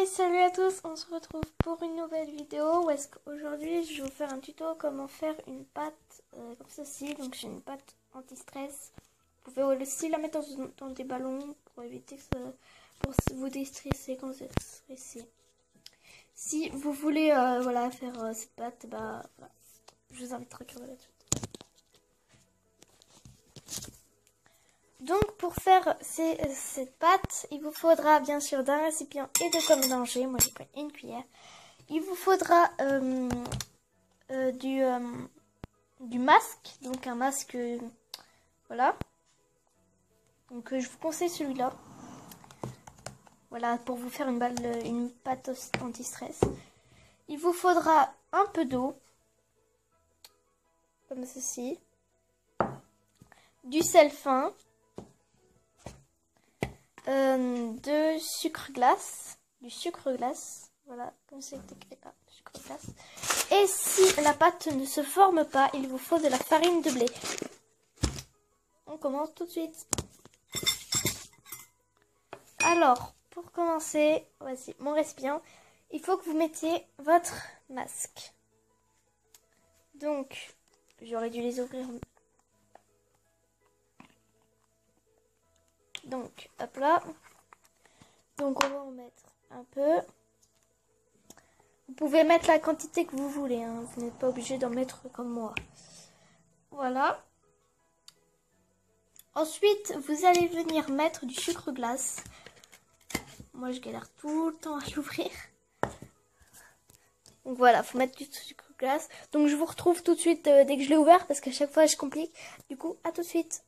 Hey, salut à tous, on se retrouve pour une nouvelle vidéo où est-ce qu'aujourd'hui je vais vous faire un tuto comment faire une pâte comme ceci. Donc j'ai une pâte anti-stress. Vous pouvez aussi la mettre dans des ballons pour éviter que pour vous déstresser quand vous êtes stressé. Si vous voulez voilà, faire cette pâte, bah voilà, je vous invite à regarder là-dessus. Donc pour faire cette pâte, il vous faudra bien sûr d'un récipient et de quoi mélanger. Moi j'ai pris une cuillère. Il vous faudra du masque, donc un masque, voilà. Donc je vous conseille celui-là. Voilà, pour vous faire une pâte anti-stress. Il vous faudra un peu d'eau, comme ceci. Du sel fin. Du sucre glace, voilà, comme c'est écrit là, sucre glace. Et si la pâte ne se forme pas, il vous faut de la farine de blé. On commence tout de suite. Alors, pour commencer, voici mon récipient. Il faut que vous mettiez votre masque. Donc, j'aurais dû les ouvrir. Donc, hop là. Donc, on va en mettre un peu. Vous pouvez mettre la quantité que vous voulez, hein. Vous n'êtes pas obligé d'en mettre comme moi. Voilà. Ensuite, vous allez venir mettre du sucre glace. Moi, je galère tout le temps à l'ouvrir. Donc voilà, faut mettre du sucre glace. Donc je vous retrouve tout de suite dès que je l'ai ouvert parce qu'à chaque fois, je complique. Du coup, à tout de suite.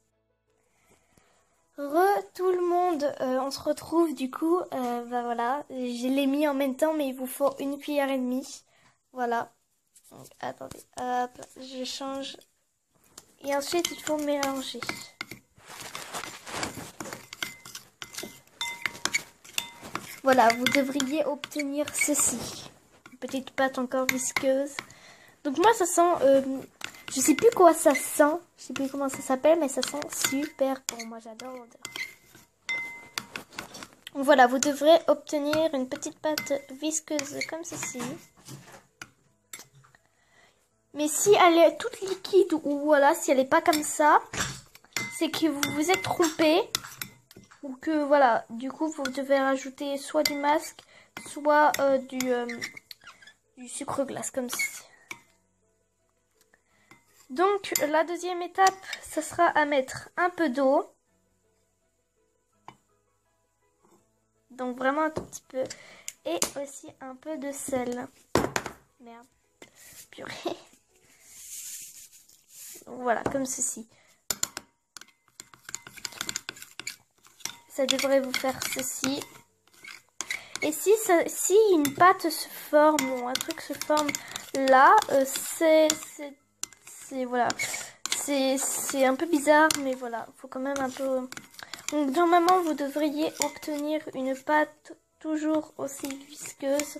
Tout le monde, on se retrouve du coup. Bah voilà, je l'ai mis en même temps, mais il vous faut une cuillère et demie. Voilà. Donc, attendez, hop, je change. Et ensuite, il faut mélanger. Voilà, vous devriez obtenir ceci. Une petite pâte encore visqueuse. Donc moi, ça sent... je sais plus quoi ça sent. Je sais plus comment ça s'appelle, mais ça sent super bon. Moi, j'adore l'odeur. Donc voilà, vous devrez obtenir une petite pâte visqueuse comme ceci. Mais si elle est toute liquide ou voilà, si elle n'est pas comme ça, c'est que vous vous êtes trompé. Ou que voilà, du coup, vous devez rajouter soit du masque, soit du sucre glace comme ceci. Donc, la deuxième étape, ce sera à mettre un peu d'eau. Donc, vraiment un tout petit peu. Et aussi un peu de sel. Merde. Purée. Voilà, comme ceci. Ça devrait vous faire ceci. Et si une pâte se forme ou un truc se forme là, voilà. C'est un peu bizarre, mais voilà, faut quand même un peu... Donc normalement, vous devriez obtenir une pâte toujours aussi visqueuse.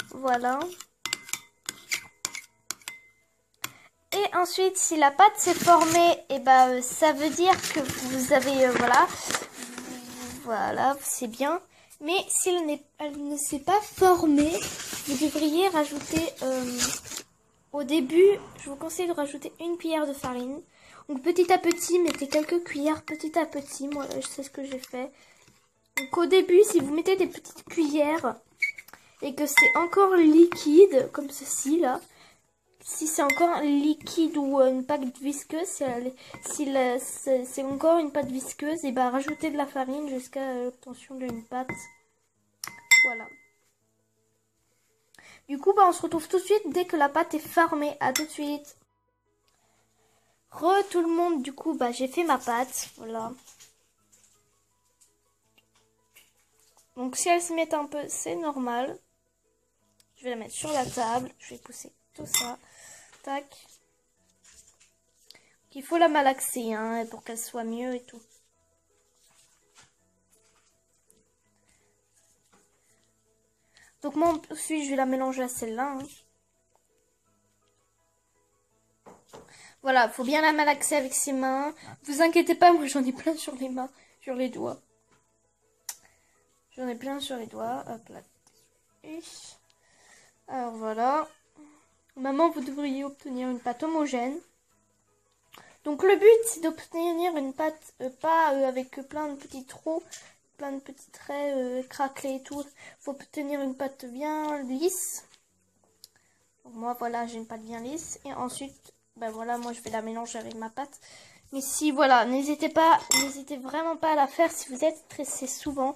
Voilà. Et ensuite, si la pâte s'est formée, et ben ça veut dire que vous avez voilà, c'est bien. Mais si elle ne s'est pas formée, vous devriez rajouter au début, je vous conseille de rajouter une cuillère de farine. Donc petit à petit, mettez quelques cuillères petit à petit. Moi, je sais ce que j'ai fait. Donc au début, si vous mettez des petites cuillères et que c'est encore liquide, comme ceci là, si c'est encore liquide ou une pâte visqueuse, si c'est encore une pâte visqueuse, et ben rajoutez de la farine jusqu'à l'obtention d'une pâte. Voilà. Du coup, bah, on se retrouve tout de suite dès que la pâte est formée. À tout de suite. Tout le monde, du coup, bah, j'ai fait ma pâte. Voilà. Donc, si elle se met un peu, c'est normal. Je vais la mettre sur la table. Je vais pousser tout ça. Tac. Il faut la malaxer, hein, pour qu'elle soit mieux et tout. Donc, moi, ensuite, je vais la mélanger à celle-là. Hein. Voilà, faut bien la malaxer avec ses mains. Vous inquiétez pas, moi j'en ai plein sur les mains, sur les doigts. J'en ai plein sur les doigts. Hop là. Alors voilà. Maman, vous devriez obtenir une pâte homogène. Donc le but c'est d'obtenir une pâte pas avec plein de petits trous, plein de petits traits craquelés et tout. Faut obtenir une pâte bien lisse. Donc moi voilà, j'ai une pâte bien lisse. Et ensuite, ben voilà, moi je vais la mélanger avec ma pâte. Mais si voilà, n'hésitez vraiment pas à la faire si vous êtes stressé souvent.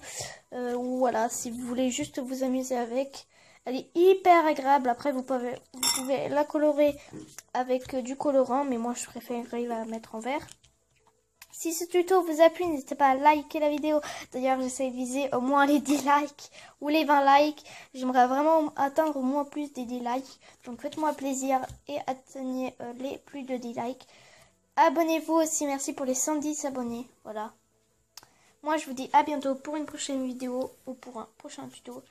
Ou voilà, si vous voulez juste vous amuser avec. Elle est hyper agréable. Après, vous pouvez la colorer avec du colorant. Mais moi, je préférerais la mettre en vert. Si ce tuto vous a plu, n'hésitez pas à liker la vidéo. D'ailleurs, j'essaie de viser au moins les 10 likes ou les 20 likes. J'aimerais vraiment atteindre au moins plus des 10 likes. Donc, faites-moi plaisir et atteignez les plus de 10 likes. Abonnez-vous aussi. Merci pour les 110 abonnés. Voilà. Moi, je vous dis à bientôt pour une prochaine vidéo ou pour un prochain tuto.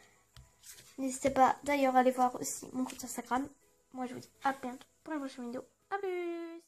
N'hésitez pas d'ailleurs à aller voir aussi mon compte Instagram. Moi je vous dis à bientôt pour une prochaine vidéo. A plus!